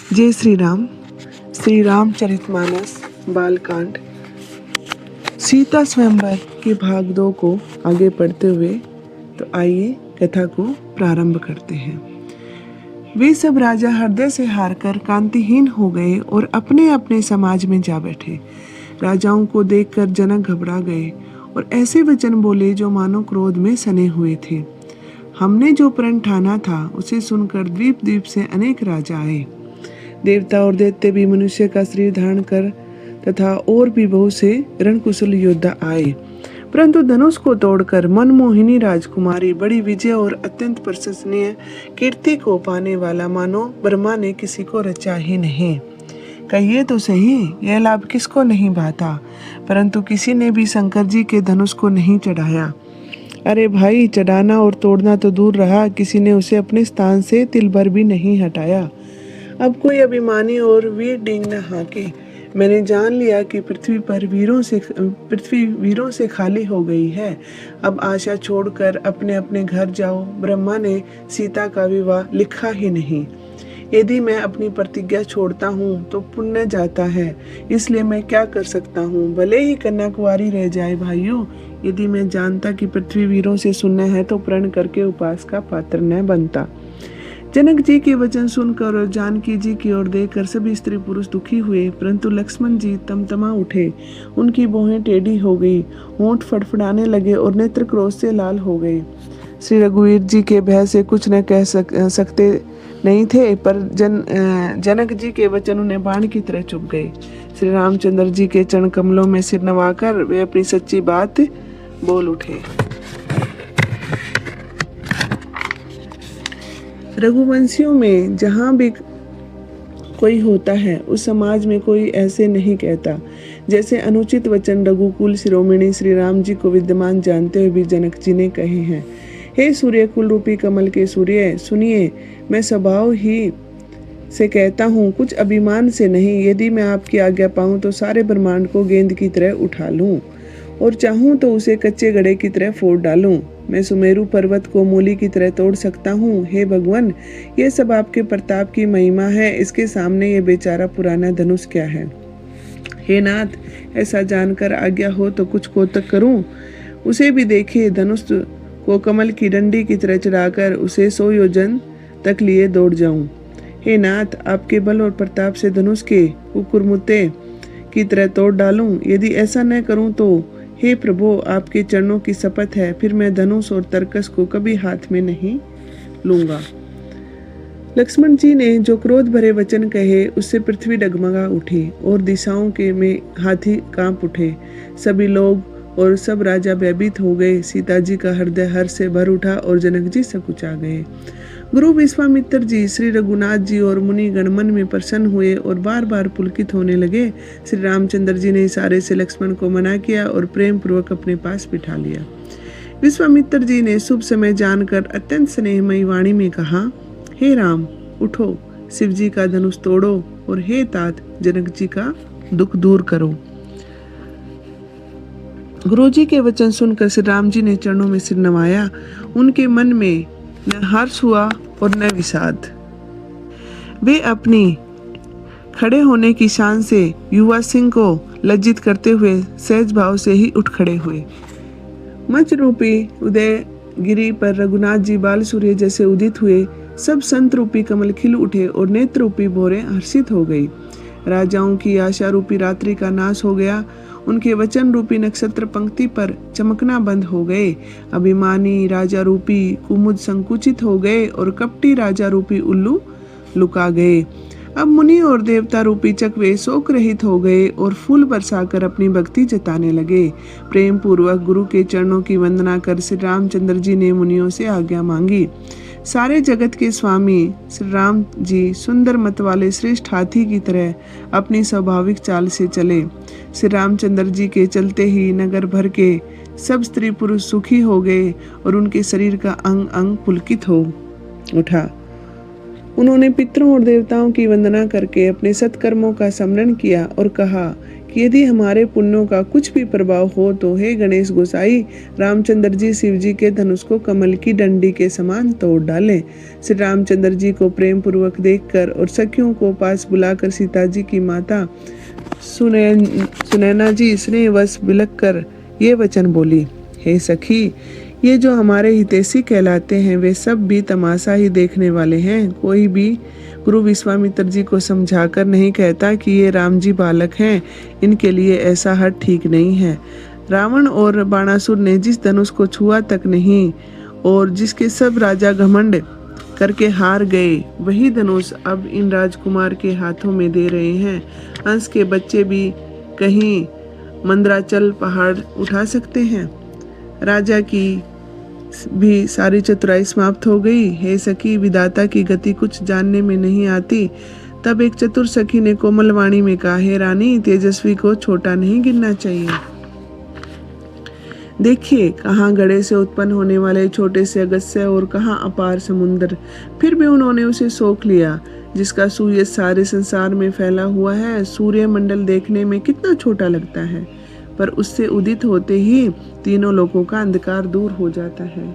जय श्री राम। श्री रामचरितमानस बालकांड सीता स्वयंवर के भाग 2 को आगे पढ़ते हुए तो आइए कथा को प्रारंभ करते हैं। वे सब राजा हृदय से हारकर कांतिहीन हो गए और अपने अपने समाज में जा बैठे। राजाओं को देखकर जनक घबरा गए और ऐसे वचन बोले जो मानो क्रोध में सने हुए थे। हमने जो प्रण ठाना था उसे सुनकर द्वीप द्वीप से अनेक राजा आए। देवता और दैत्य भी मनुष्य का शरीर धारण कर तथा और भी बहुत से रणकुशल योद्धा आए, परंतु धनुष को तोड़कर मनमोहिनी राजकुमारी बड़ी विजय और अत्यंत प्रशंसनीय कीर्ति को पाने वाला मानो ब्रह्मा ने किसी को रचा ही नहीं। कहिए तो सही, यह लाभ किसको नहीं भाता, परंतु किसी ने भी शंकर जी के धनुष को नहीं चढ़ाया। अरे भाई, चढ़ाना और तोड़ना तो दूर रहा, किसी ने उसे अपने स्थान से तिल भर भी नहीं हटाया। अब कोई अभिमानी और वीर डींग न हाके। मैंने जान लिया कि पृथ्वी वीरों से खाली हो गई है। अब आशा छोड़कर अपने अपने घर जाओ। ब्रह्मा ने सीता का विवाह लिखा ही नहीं। यदि मैं अपनी प्रतिज्ञा छोड़ता हूँ तो पुण्य जाता है, इसलिए मैं क्या कर सकता हूँ। भले ही कन्या कुंवारी रह जाए भाइयों, यदि मैं जानता कि पृथ्वी वीरों से शून्य है तो प्रण करके उपास का पात्र न बनता। जनक जी के वचन सुनकर और जानकी जी की ओर देखकर सभी स्त्री पुरुष दुखी हुए, परंतु लक्ष्मण जी तमतमा उठे। उनकी भौहें टेढ़ी हो गई, होंठ फड़फड़ाने लगे और नेत्र क्रोध से लाल हो गए। श्री रघुवीर जी के भय से कुछ न कह सकते नहीं थे, पर जनक जी के वचन उन्हें बाण की तरह चुभ गए। श्री रामचंद्र जी के चरण कमलों में सिर नवाकर वे अपनी सच्ची बात बोल उठे। रघुवंशियों में जहाँ भी कोई होता है उस समाज में कोई ऐसे नहीं कहता जैसे अनुचित वचन रघुकुल शिरोमणि श्री राम जी को विद्यमान जानते हुए भी जनक जी ने कहे हैं। हे सूर्य कुल रूपी कमल के सूर्य, सुनिए, मैं स्वभाव ही से कहता हूँ, कुछ अभिमान से नहीं। यदि मैं आपकी आज्ञा पाऊँ तो सारे ब्रह्मांड को गेंद की तरह उठा लूँ और चाहूँ तो उसे कच्चे घड़े की तरह फोड़ डालूं। मैं सुमेरु पर्वत को मूली की तरह तोड़ सकता हूँ। हे भगवान, ये सब आपके प्रताप की महिमा है, इसके सामने ये बेचारा पुराना धनुष क्या है। हे नाथ, ऐसा जानकर आज्ञा हो तो कुछ कौतक करूं। उसे भी देखिए, धनुष को कमल की डंडी की तरह चढ़ाकर उसे 100 योजन तक लिए दौड़ जाऊं। हे नाथ, आपके बल और प्रताप से धनुष के कुकुरमुत्ते की तरह तोड़ डालूं। यदि ऐसा न करूं तो हे प्रभु, आपके चरणों की शपथ है, फिर मैं धनुष और तरकस को कभी हाथ में नहीं लूंगा। लक्ष्मण जी ने जो क्रोध भरे वचन कहे उससे पृथ्वी डगमगा उठी और दिशाओं के में हाथी कांप उठे। सभी लोग और सब राजा भयभीत हो गए। सीता जी का हृदय हर्ष से भर उठा और जनक जी सकुचा गए। गुरु विश्वामित्र जी, श्री रघुनाथ जी और मुनि गण मन में प्रसन्न हुए और बार बार पुलकित होने लगे। श्री रामचंद्र जी ने इशारे से लक्ष्मण को मना किया और प्रेम पूर्वक अपने पास बिठा लिया। विश्वामित्र जी ने शुभ समय जानकर अत्यंत स्नेहमयी वाणी में कहा, हे राम, उठो, शिव जी का धनुष तोड़ो और हे तात, जनक जी का दुख दूर करो। गुरु जी के वचन सुनकर श्री राम जी ने चरणों में सिर नवाया। उनके मन में न हर्ष हुआ और न विषाद। वे अपनी खड़े होने की शान से युवा सिंह को लज्जित करते हुए सहज भाव से ही उठ खड़े हुए। मंच रूपी उदय गिरी पर रघुनाथ जी बाल सूर्य जैसे उदित हुए। सब संत रूपी कमल खिल उठे और नेत्र रूपी भौरें हर्षित हो गई। राजाओं की आशा रूपी रात्रि का नाश हो गया। उनके वचन रूपी नक्षत्र पंक्ति पर चमकना बंद हो गए। अभिमानी राजा रूपी कुमुद संकुचित हो गए और कपटी राजा रूपी उल्लू लुका गए। अब मुनि और देवता रूपी चकवे शोक रहित हो गए और फूल बरसाकर अपनी भक्ति जताने लगे। प्रेम पूर्वक गुरु के चरणों की वंदना कर श्री रामचंद्र जी ने मुनियों से आज्ञा मांगी। सारे जगत के स्वामी श्री राम जी सुंदर मत वाले श्रेष्ठ हाथी की तरह अपनी स्वाभाविक चाल से चले। श्री रामचंद्र जी के चलते ही नगर भर के सब स्त्री पुरुष सुखी हो गए और उनके शरीर का अंग अंग पुलकित हो उठा। उन्होंने पितरों और देवताओं की वंदना करके अपने सत्कर्मों का स्मरण किया और कहा कि यदि हमारे पुण्यों का कुछ भी प्रभाव हो तो हे गणेश गोसाई, रामचंद्र जी शिव जी के धनुष को कमल की डंडी के समान तोड़ डालें। श्री रामचंद्र जी को प्रेम पूर्वक देखकर और सखियों को पास बुलाकर सीता जी की माता सुनैना जी स्नेहवश बिलक कर ये वचन बोली, हे सखी, ये जो हमारे हितैषी कहलाते हैं वे सब भी तमाशा ही देखने वाले हैं। कोई भी गुरु विश्वामित्र जी को समझाकर नहीं कहता कि ये राम जी बालक हैं, इनके लिए ऐसा हट ठीक नहीं है। रावण और बाणासुर ने जिस धनुष को छुआ तक नहीं और जिसके सब राजा घमंड करके हार गए, वही धनुष अब इन राजकुमार के हाथों में दे रहे हैं। हंस के बच्चे भी कहीं मंदराचल पहाड़ उठा सकते हैं। राजा की भी सारी चतुराई समाप्त हो गई। हे सखी, विधाता की गति कुछ जानने में नहीं आती। तब एक चतुर सखी ने कोमल वाणी में कहा, हे रानी, तेजस्वी को छोटा नहीं गिनना चाहिए। देखिए, कहाँ गड़े से उत्पन्न होने वाले छोटे से अगस्त्य और कहाँ अपार समुद्र, फिर भी उन्होंने उसे सोख लिया। जिसका सूर्य सारे संसार में फैला हुआ है। सूर्य मंडल देखने में कितना छोटा लगता है, पर उससे उदित होते ही तीनों लोकों का अंधकार दूर हो जाता है।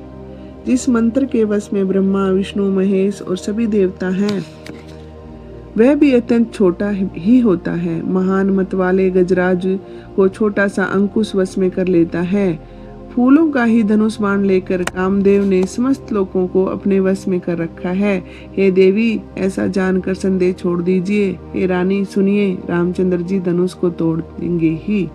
जिस मंत्र के वश में ब्रह्मा, विष्णु, महेश और सभी देवता हैं, वह भी अत्यंत छोटा ही होता है। महान मत वाले गजराज को छोटा सा अंकुश वश में कर लेता है। फूलों का ही धनुष बाण लेकर कामदेव ने समस्त लोगों को अपने वश में कर रखा है। हे देवी, ऐसा जानकर संदेह छोड़ दीजिए। हे रानी, सुनिए, रामचंद्र जी धनुष को तोड़ देंगे ही।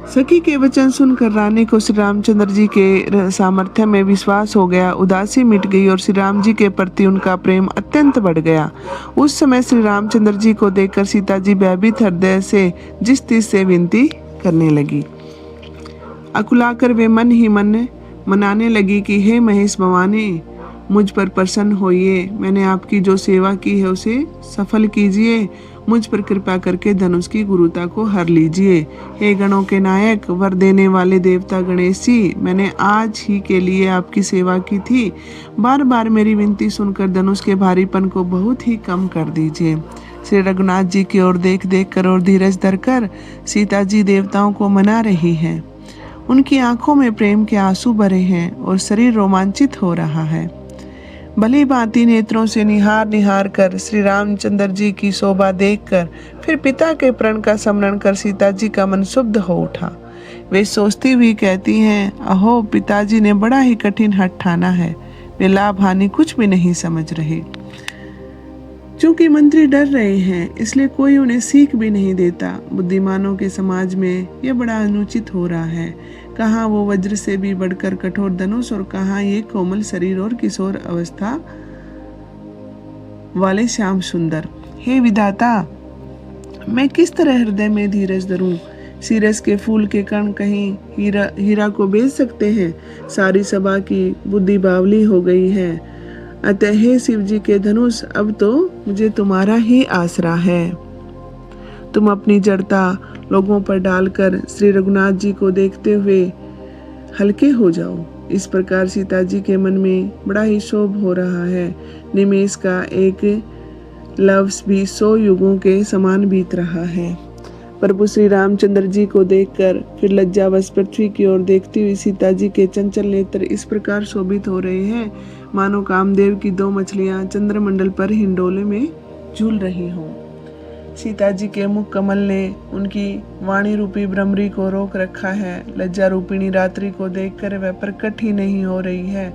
सखी के वचन सुनकर रानी को श्री रामचंद्र जी के सामर्थ्य में विश्वास हो गया। उदासी मिट गई और श्री राम जी के प्रति उनका प्रेम अत्यंत बढ़ गया। उस समय श्री रामचंद्र जी को देखकर सीता जी भयभीत हृदय से जिस तीस से विनती करने लगी। अकुलाकर वे मन ही मन मनाने लगी कि हे महेश भवानी, मुझ पर प्रसन्न होइए। मैंने आपकी जो सेवा की है उसे सफल कीजिए। मुझ पर कृपा करके धनुष की गुरुता को हर लीजिए। हे गणों के नायक, वर देने वाले देवता गणेश जी, मैंने आज ही के लिए आपकी सेवा की थी। बार बार मेरी विनती सुनकर धनुष के भारीपन को बहुत ही कम कर दीजिए। श्री रघुनाथ जी की ओर देख देख कर और धीरज धरकर सीता जी देवताओं को मना रही हैं। उनकी आंखों में प्रेम के आंसू भरे हैं और शरीर रोमांचित हो रहा है। भली भांति नेत्रों से निहार निहार कर श्री रामचंद्र जी की शोभा देखकर फिर पिता के प्रण का स्मरण कर सीता जी का मन शुद्ध हो उठा। वे सोचती हुई कहती हैं, अहो, पिताजी ने बड़ा ही कठिन हठ ठाना है। वे लाभ हानि कुछ भी नहीं समझ रहे। चूंकि मंत्री डर रहे हैं, इसलिए कोई उन्हें सीख भी नहीं देता। बुद्धिमानों के समाज में यह बड़ा अनुचित हो रहा है। कहाँ वो वज्र से भी बढ़कर कठोर धनुष और कहाँ ये कोमल शरीर और किशोर अवस्था वाले श्याम सुंदर। हे विधाता, मैं किस तरह हृदय में धीरज धरूं? सीरस के फूल के कण कहीं हीरा को बेच सकते हैं। सारी सभा की बुद्धि बावली हो गई है। अतः हे शिव जी के धनुष, अब तो मुझे तुम्हारा ही आसरा है। तुम अपनी जड़ता लोगों पर डालकर श्री रघुनाथ जी को देखते हुए हल्के हो जाओ। इस प्रकार सीता जी के मन में बड़ा ही शोभ हो रहा है। निमेष का एक लफ्ज भी 100 युगों के समान बीत रहा है। प्रभु श्री रामचंद्र जी को देखकर फिर लज्जावश पृथ्वी की ओर देखती हुई सीता जी के चंचल नेत्र इस प्रकार शोभित हो रहे हैं मानो कामदेव की 2 मछलियां चंद्रमंडल पर हिंडोले में झूल रही हों। सीता जी के मुख कमल ने उनकी वाणी रूपी भ्रमरी को रोक रखा है। लज्जा रूपिणी रात्रि को देखकर वह प्रकट ही नहीं हो रही है।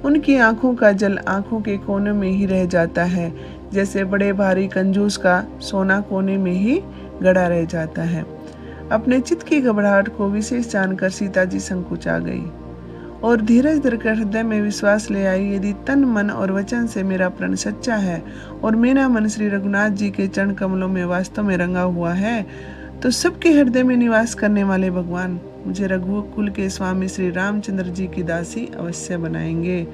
उनकी आंखों का जल आंखों के कोने में ही रह जाता है, जैसे बड़े भारी कंजूस का सोना कोने में ही गड़ा रह जाता है। अपने चित्त की घबराहट को विशेष जानकर सीता जी संकुचा गई और धीरज धरकर हृदय में विश्वास ले आई, यदि तन मन और वचन से मेरा प्रण सच्चा है और मेरा मन श्री रघुनाथ जी के चरण कमलों में वास्तव में रंगा हुआ है, तो सबके हृदय में निवास करने वाले भगवान मुझे रघुकुल के स्वामी श्री रामचंद्र जी की दासी अवश्य बनाएंगे।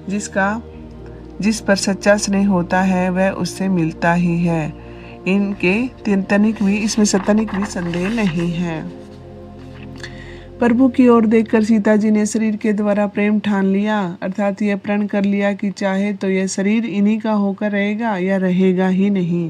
जिस पर सच्चा स्नेह होता है वह उससे मिलता ही है। इसमें सतनिक भी संदेह नहीं है। प्रभु की ओर देखकर सीता जी ने शरीर के द्वारा प्रेम ठान लिया, अर्थात यह प्रण कर लिया कि चाहे तो यह शरीर इन्हीं का होकर रहेगा या रहेगा ही नहीं।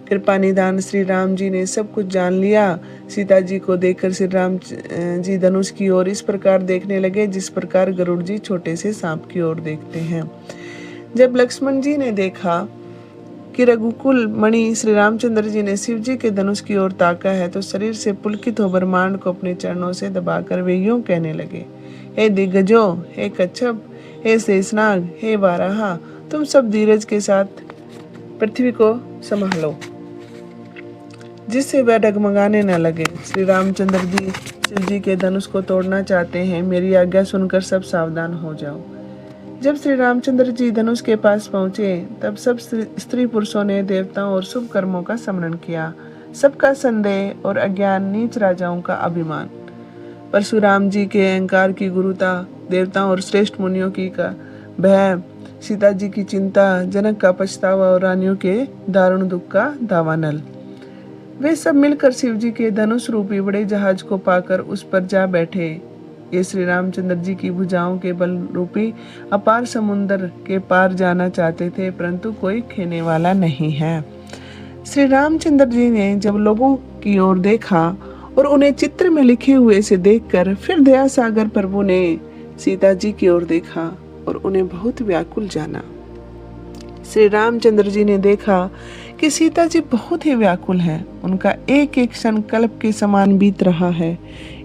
कृपा निदान श्री राम जी ने सब कुछ जान लिया। सीता जी को देखकर श्री राम जी धनुष की ओर इस प्रकार देखने लगे जिस प्रकार गरुड़ जी छोटे से सांप की ओर देखते हैं। जब लक्ष्मण जी ने देखा कि रघुकुल मणि श्री रामचंद्र जी ने शिव जी के धनुष की ओर ताका है तो शरीर से पुलकित हो ब्रह्मांड को अपने चरणों से दबाकर वे यूं कहने लगे, हे दिग्गजो, हे कच्छप, हे शेषनाग, हे वाराहा, तुम सब धीरज के साथ पृथ्वी को संभालो जिससे वह डगमगाने न लगे। श्री रामचंद्र जी शिव जी के धनुष को तोड़ना चाहते हैं, मेरी आज्ञा सुनकर सब सावधान हो जाओ। जब श्री रामचंद्र जी धनुष के पास पहुंचे तब सब स्त्री पुरुषों ने देवताओं और शुभ कर्मों का स्मरण किया। सबका संदेह और अज्ञान, नीच राजाओं का अभिमान, परशुराम जी के अहंकार की गुरुता, देवताओं और श्रेष्ठ मुनियों की का भय, सीता जी की चिंता, जनक का पछतावा और रानियों के दारुण दुख का दावानल, वे सब मिलकर शिव जी के धनुष रूपी बड़े जहाज को पाकर उस पर जा बैठे। ये श्री रामचंद्र जी की भुजाओं के बल रूपी अपार समुद्र के पार जाना चाहते थे, परंतु कोई खेने वाला नहीं है। श्री रामचंद्र जी ने जब लोगों की ओर देखा और उन्हें चित्र में लिखे हुए से देखकर फिर दया सागर प्रभु ने सीता जी की ओर देखा और उन्हें बहुत व्याकुल जाना। श्री रामचंद्र जी ने देखा कि सीता जी बहुत ही व्याकुल हैं। उनका एक एक क्षण कल्प के समान बीत रहा है।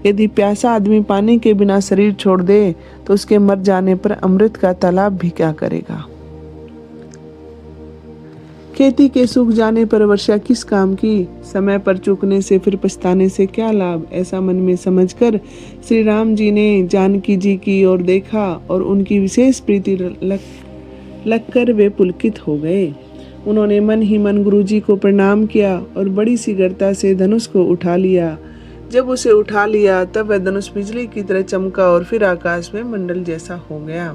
यदि प्यासा आदमी पानी के बिना शरीर छोड़ दे तो उसके मर जाने पर अमृत का तालाब भी क्या करेगा। खेती के सूख जाने पर वर्षा किस काम की, समय पर चूकने से फिर पछताने से क्या लाभ। ऐसा मन में समझकर श्री राम जी ने जानकी जी की ओर देखा और उनकी विशेष प्रीति लगकर वे पुलकित हो गए। उन्होंने मन ही मन गुरु जी को प्रणाम किया और बड़ी शीघ्रता से धनुष को उठा लिया। जब उसे उठा लिया तब वह धनुष बिजली की तरह चमका और फिर आकाश में मंडल जैसा हो गया।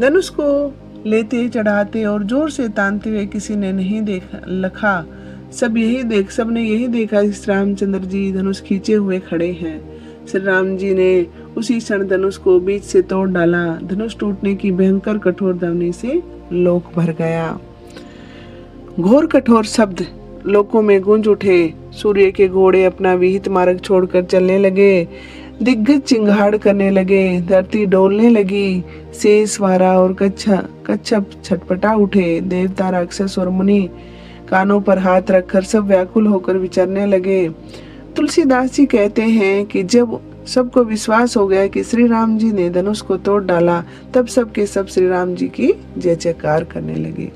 धनुष को लेते, चढ़ाते और जोर से तानते हुए किसी ने नहीं लखा। सबने यही देखा कि श्री रामचंद्र जी धनुष खींचे हुए खड़े हैं। श्री राम जी ने उसी क्षण धनुष को बीच से तोड़ डाला। धनुष टूटने की भयंकर कठोर ध्वनि से लोक भर गया। घोर कठोर शब्द लोकों में गूंज उठे। सूर्य के घोड़े अपना विहित मार्ग छोड़कर चलने लगे। दिग्गज चिंगाड़ करने लगे। धरती डोलने लगी। शेष, वारा और कच्छप छटपटा उठे। देवता, राक्षस और मुनि कानों पर हाथ रखकर सब व्याकुल होकर विचरने लगे। तुलसीदास जी कहते हैं कि जब सबको विश्वास हो गया कि श्री राम जी ने धनुष को तोड़ डाला तब सबके सब श्री राम जी की जय जयकार करने लगे।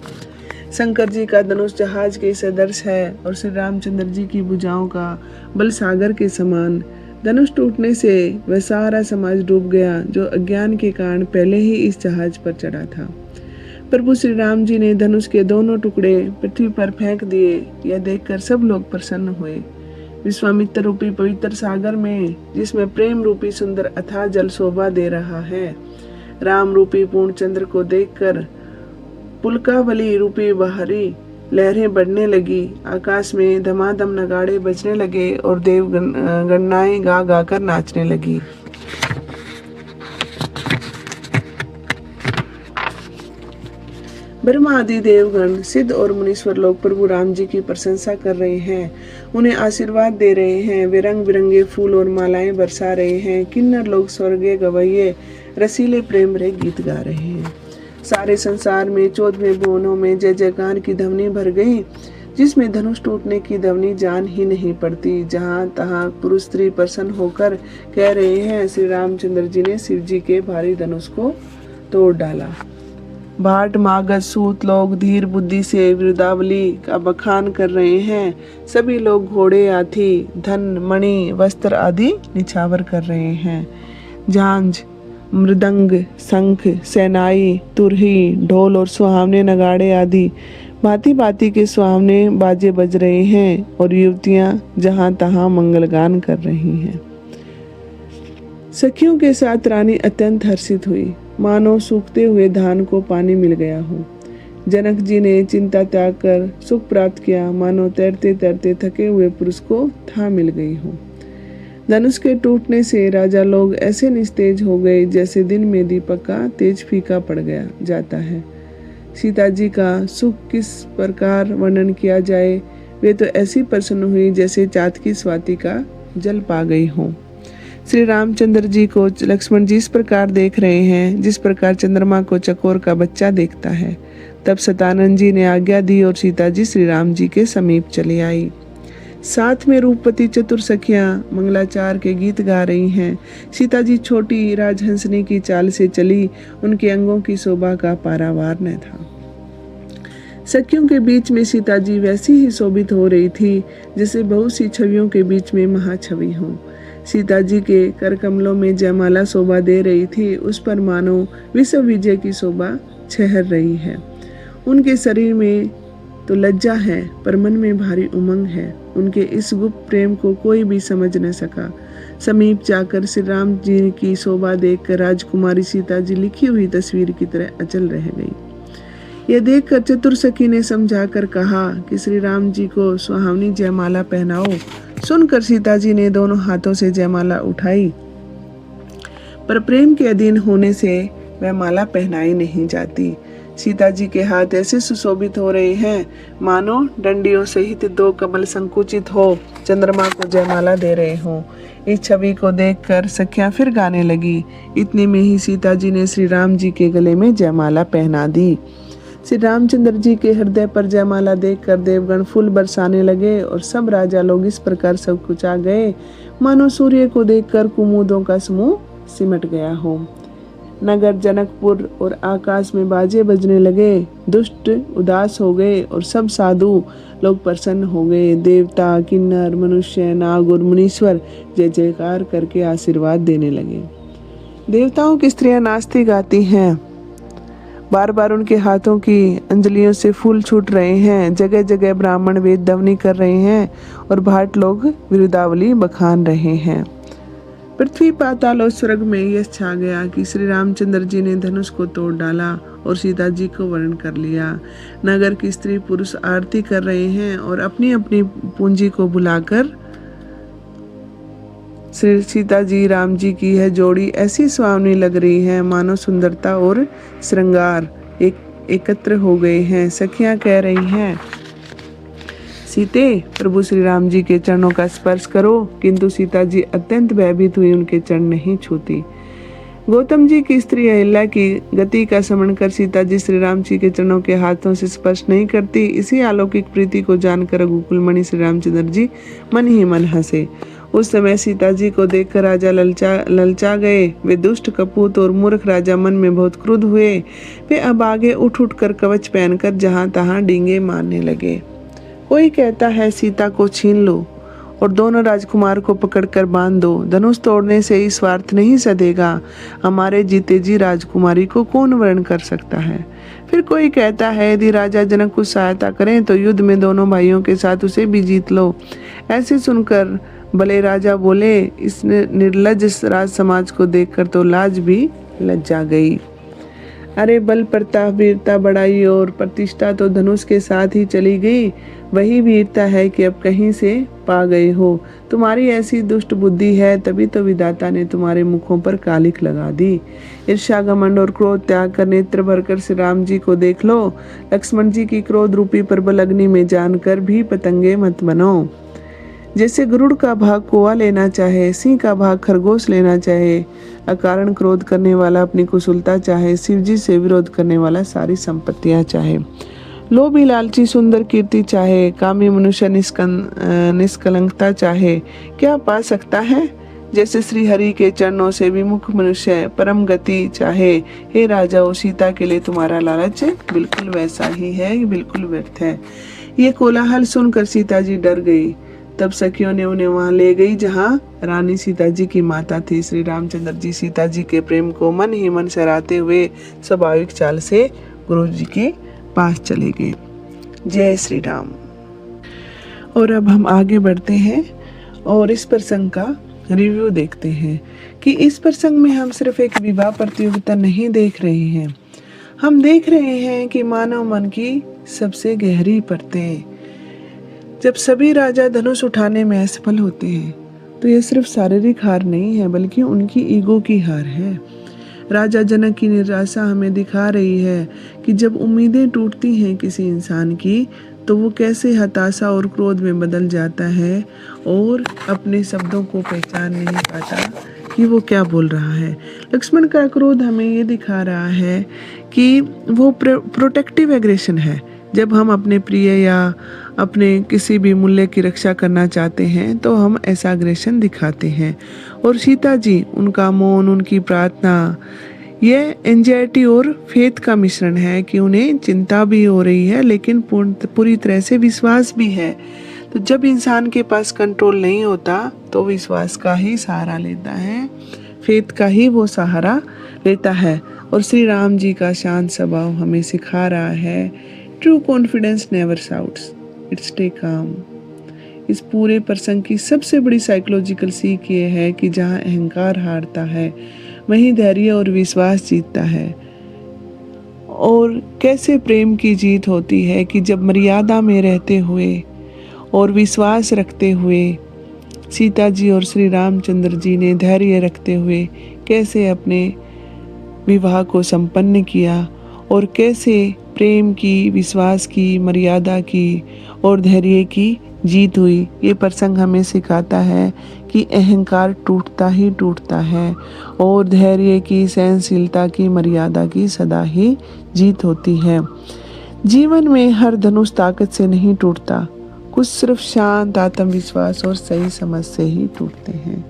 शंकर जी का धनुष जहाज के सदृश है और श्री रामचंद्र जी की भुजाओं का बल सागर के समान। धनुष टूटने से वह सारा समाज डूब गया जो अज्ञान के कारण पहले ही इस जहाज पर चढ़ा था। प्रभु श्री राम जी ने धनुष के दोनों टुकड़े पृथ्वी पर फेंक दिए। यह देखकर सब लोग प्रसन्न हुए। विश्वामित्र रूपी पवित्र सागर में, जिसमें प्रेम रूपी सुंदर अथाह जल शोभा दे रहा है, राम रूपी पूर्ण चंद्र को देखकर पुलकावली रूपी बाहरी लहरें बढ़ने लगी। आकाश में धमाधम नगाड़े बजने लगे और देव गणनाएं गा गा कर नाचने लगी। ब्रह्मा आदि देवगण, सिद्ध और मुनीश्वर लोग प्रभु राम जी की प्रशंसा कर रहे हैं, उन्हें आशीर्वाद दे रहे हैं। वे रंग बिरंगे फूल और मालाएं बरसा रहे हैं। किन्नर लोग स्वर्गीय गवैये रसीले प्रेम भरे गीत गा रहे हैं। सारे संसार में 14वें भुवनों में जय जयकार की ध्वनि भर गई, जिसमें धनुष टूटने की ध्वनि जान ही नहीं पड़ती। जहाँ तहाँ पुरुष स्त्री प्रसन्न होकर कह रहे हैं, श्री रामचंद्र जी ने शिव जी के भारी धनुष को तोड़ डाला। भाट, मागध, सूत लोग धीर बुद्धि से विरुदावली का बखान कर रहे हैं। सभी लोग घोड़े, हाथी, धन, मणि, वस्त्र आदि निछावर कर रहे हैं। झांझ, मृदंग, शंख, सेनाई, तुरही, ढोल और सुहावने नगाड़े आदि भांति भांति के सुहावने बाजे बज रहे हैं और युवतियां जहां तहां मंगलगान कर रही हैं। सखियों के साथ रानी अत्यंत हर्षित हुई, मानो सूखते हुए धान को पानी मिल गया हो। जनक जी ने चिंता त्याग कर सुख प्राप्त किया, मानो तैरते तैरते थके हुए पुरुष को था मिल गई हो। धनुष के टूटने से राजा लोग ऐसे निस्तेज हो गए जैसे दिन में दीपक का तेज फीका पड़ गया जाता है। सीता जी का सुख किस प्रकार वर्णन किया जाए, वे तो ऐसी प्रसन्न हुई जैसे चाँद की स्वाति का जल पा गई हो। श्री रामचंद्र जी को लक्ष्मण जी इस प्रकार देख रहे हैं जिस प्रकार चंद्रमा को चकोर का बच्चा देखता है। तब सतानंद जी ने आज्ञा दी और सीता जी श्री राम जी के समीप चली आई। साथ में रूपवती चतुर सखियां मंगलाचार के गीत गा रही हैं। सीता जी छोटी राजहंसनी की चाल से चली, उनके अंगों की शोभा का पारावार न था। सखियों के बीच में सीता जी वैसी ही शोभित हो रही थी जैसे बहुत सी छवियों के बीच में महाछवि हो। सीता जी के कर कमलों में जयमाला शोभा दे रही थी, उस पर मानो विश्व विजय की शोभा छहर रही है। उनके शरीर में तो लज्जा है पर मन में भारी उमंग है। उनके इस गुप्त प्रेम को कोई भी समझ न सका। समीप जाकर श्री राम जी की शोभा देखकर राजकुमारी सीता जी लिखी हुई तस्वीर की तरह अचल रह गई। यह देखकर चतुर सखी ने समझाकर कहा कि श्री राम जी को सुहावनी जयमाला पहनाओ। सुनकर सीता जी ने दोनों हाथों से जयमाला उठाई, पर प्रेम के अधीन होने से वह माला पहनाई नहीं जाती। सीता जी के हाथ ऐसे सुशोभित हो रहे हैं मानो डंडियों सहित दो कमल संकुचित हो चंद्रमा को जयमाला दे रहे हों। इस छवि को देखकर सखियां फिर गाने लगी। इतने में ही सीता जी ने श्री राम जी के गले में जयमाला पहना दी। श्री रामचंद्र जी के हृदय पर जयमाला देखकर देवगण फूल बरसाने लगे और सब राजा लोग इस प्रकार सब कुछ आ गए मानो सूर्य को देखकर कुमुदों का समूह सिमट गया हो। नगर जनकपुर और आकाश में बाजे बजने लगे। दुष्ट उदास हो गए और सब साधु लोग प्रसन्न हो गए। देवता, किन्नर, मनुष्य, नाग और मुनीश्वर जय जयकार करके आशीर्वाद देने लगे। देवताओं की स्त्रियां नाचती गाती हैं, बार बार उनके हाथों की अंजलियों से फूल छूट रहे हैं। जगह जगह ब्राह्मण वेद ध्वनि कर रहे हैं और भाट लोग विरुदावली बखान रहे हैं। पृथ्वी, पाताल और स्वर्ग में यह छा गया कि श्री रामचंद्र जी ने धनुष को तोड़ डाला और सीता जी को वर्ण कर लिया। नगर की स्त्री पुरुष आरती कर रहे हैं और अपनी अपनी पूंजी को बुलाकर श्री सीता जी राम जी की यह जोड़ी ऐसी सुहावनी लग रही है मानो सुंदरता और श्रृंगार एकत्र हो गए हैं। सखियां कह रही हैं, सीते, प्रभु श्री राम जी के चरणों का स्पर्श करो, किंतु सीता जी अत्यंत भयभीत हुई, उनके चरण नहीं छूती। गौतम जी की स्त्री अहिल्या की गति का स्मरण कर सीता जी श्री राम जी के चरणों के हाथों से स्पर्श नहीं करती। इसी अलौकिक प्रीति को जानकर रघुकुलमणि श्री रामचंद्र जी मन ही मन हंसे। उस समय सीता जी को देखकर राजा ललचा गए। वे दुष्ट, कपूत और मूर्ख राजा मन में बहुत क्रुद्ध हुए। वे अब आगे उठ कर कवच पहनकर जहां तहां डींगे मारने लगे। कोई कहता है सीता को छीन लो और दोनों राजकुमार को पकड़कर बांध दो। धनुष तोड़ने से ही स्वार्थ नहीं सधेगा। हमारे जीते जी राजकुमारी को कौन वर्ण कर सकता है। फिर कोई कहता है यदि राजा जनक कुछ सहायता करें तो युद्ध में दोनों भाइयों के साथ उसे भी जीत लो। ऐसे सुनकर भले राजा बोले, इस निर्लज राज समाज को देखकर तो लाज भी लज्जा गई। अरे बल, प्रताप, वीरता, बड़ाई और प्रतिष्ठा तो धनुष के साथ ही चली गई। वही वीरता है कि अब कहीं से पा गए हो। तुम्हारी ऐसी दुष्ट बुद्धि है, तभी तो विधाता ने तुम्हारे मुखों पर कालिक लगा दी। ईर्ष्या, घमंड और क्रोध त्याग कर नेत्र भरकर श्री राम जी को देख लो। लक्ष्मण जी की क्रोध रूपी प्रबल अग्नि में जानकर भी पतंगे मत बनो। जैसे गरुड़ का भाग कौवा लेना चाहे, सिंह का भाग खरगोश लेना चाहे, अकारण क्रोध करने वाला अपनी कुशलता चाहे, शिव जी से विरोध करने वाला सारी संपत्तियां चाहे, लोभी लालची सुंदर कीर्ति चाहे, कामी मनुष्य निष्कलंकता चाहे, क्या पा सकता है। जैसे श्री हरि के चरणों से विमुख मनुष्य परम गति चाहे। हे राजाओ, सीता के लिए तुम्हारा लालच बिल्कुल वैसा ही है, बिल्कुल व्यर्थ है। ये कोलाहल सुनकर सीता जी डर गई। तब सखियों ने उन्हें वहां ले गई जहां रानी सीता जी की माता थी। श्री रामचंद्र जी सीता जी के प्रेम को मन ही मन सराहते हुए स्वाभाविक चाल से गुरु जी के पास चले गए। जय श्री राम। और अब हम आगे बढ़ते हैं और इस प्रसंग का रिव्यू देखते हैं कि इस प्रसंग में हम सिर्फ एक विवाह प्रतियोगिता नहीं देख रहे हैं, हम देख रहे हैं कि मानव मन की सबसे गहरी परतें। जब सभी राजा धनुष उठाने में असफल होते हैं तो यह सिर्फ शारीरिक हार नहीं है बल्कि उनकी ईगो की हार है। राजा जनक की निराशा हमें दिखा रही है कि जब उम्मीदें टूटती हैं किसी इंसान की तो वो कैसे हताशा और क्रोध में बदल जाता है और अपने शब्दों को पहचान नहीं पाता कि वो क्या बोल रहा है। लक्ष्मण का क्रोध हमें ये दिखा रहा है कि वो प्रोटेक्टिव एग्रेशन है। जब हम अपने प्रिय या अपने किसी भी मूल्य की रक्षा करना चाहते हैं तो हम ऐसा अग्रेशन दिखाते हैं। और सीता जी, उनका मौन, उनकी प्रार्थना, ये एंजाइटी और फेथ का मिश्रण है कि उन्हें चिंता भी हो रही है लेकिन पूरी तरह से विश्वास भी है। तो जब इंसान के पास कंट्रोल नहीं होता तो विश्वास का ही सहारा लेता है, फेथ का ही वो सहारा लेता है। और श्री राम जी का शांत स्वभाव हमें सिखा रहा है true confidence never shouts, it's stay calm. इस पूरे प्रसंग की सबसे बड़ी साइकोलॉजिकल सीख ये है कि जहाँ अहंकार हारता है वहीं धैर्य और विश्वास जीतता है। और कैसे प्रेम की जीत होती है कि जब मर्यादा में रहते हुए और विश्वास रखते हुए सीता जी और श्री रामचंद्र जी ने धैर्य रखते हुए कैसे अपने विवाह को संपन्न किया और कैसे प्रेम की, विश्वास की, मर्यादा की और धैर्य की जीत हुई। ये प्रसंग हमें सिखाता है कि अहंकार टूटता ही टूटता है और धैर्य की, सहनशीलता की, मर्यादा की सदा ही जीत होती है। जीवन में हर धनुष ताकत से नहीं टूटता, कुछ सिर्फ शांत आत्मविश्वास और सही समझ से ही टूटते हैं।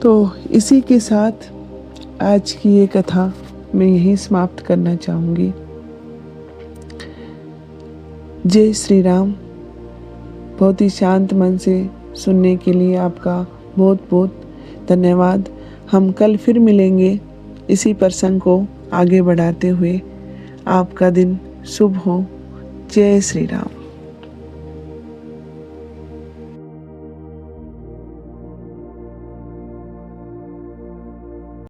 तो इसी के साथ आज की ये कथा मैं यहीं समाप्त करना चाहूँगी। जय श्री राम। बहुत ही शांत मन से सुनने के लिए आपका बहुत बहुत धन्यवाद। हम कल फिर मिलेंगे इसी प्रसंग को आगे बढ़ाते हुए। आपका दिन शुभ हो। जय श्री राम।